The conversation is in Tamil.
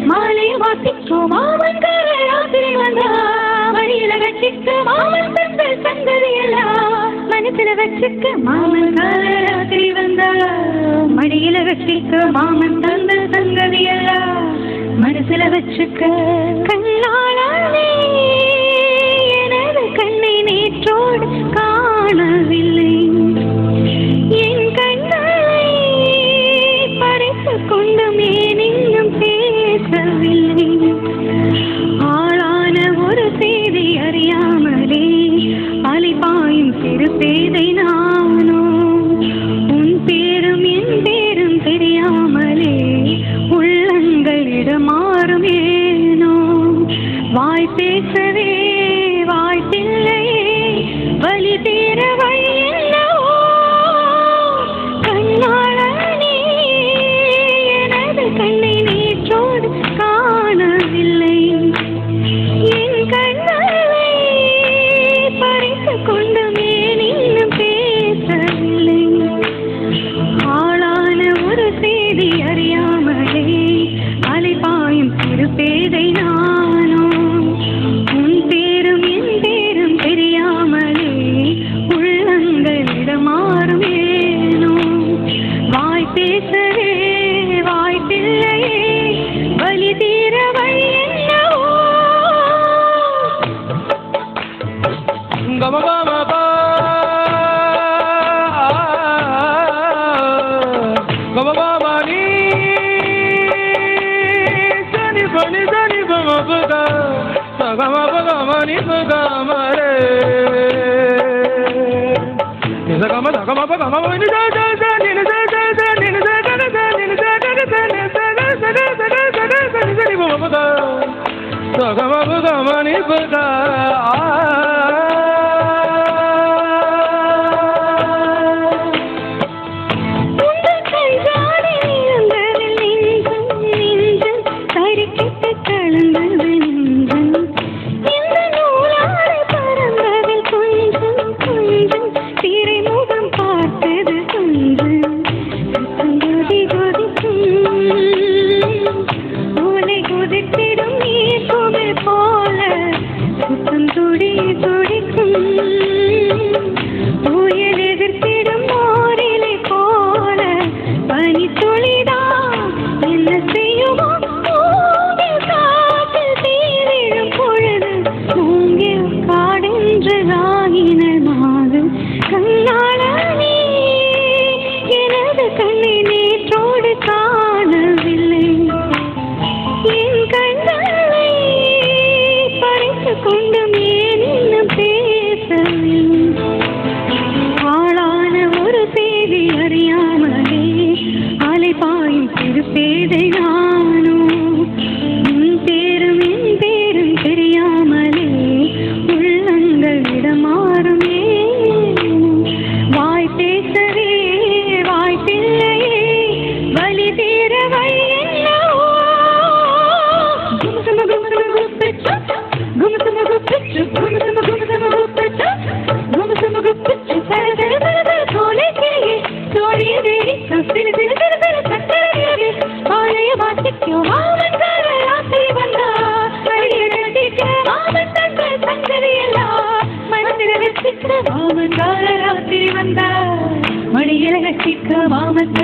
மாலை வாசிச்சோ மாமன் ராத்திரி வந்தா வழியில வச்சிக்க மாமன் தந்த சங்கதியெல்லாம் மனசுல வச்சிக்க மாமன் ராத்திரி வந்தா மடியில வச்சிக்க மாமன் தந்த சங்கதியெல்லாம் மனசுல வச்சிக்க கண்ணாளே எனது கண்ணை நேற்றோடு காணவில்லை என் கண்ணை பறித்துக் கொண்டு மேனின்னும் பேசவில்லை ஆளான ஒரு செய்தி அறியாமலே அலைபாயும் சிறு பேதை நானோ உன் பேரும் என் பேரும் தெரியாமலே உள்ளங்கள் இடமாறும் ஏனோ வாய் பேசவே வாய்ப்பில்லையே வலி தீர வழி என்னவோ கண்ணாளனே எனது கண்ணை நேற்றோடு காணவில்லை என் கண்ணை பறித்துக் கொண்டு மேனின்னும் பேசவில்லை ஆளான ஒரு செய்தி அறியாமலே அலைபாயும் சிறு பேதை நானோ உன் பேரும் என் பேரும் தெரியாமலே உள்ளங்கள் இடமாறும் ஏனோ வாய் பேசவே வாய்ப்பில்லையே வலி தீர வழி என்னவோ ராத்திரி வந்தா மடியில கட்டிக்க மாமன்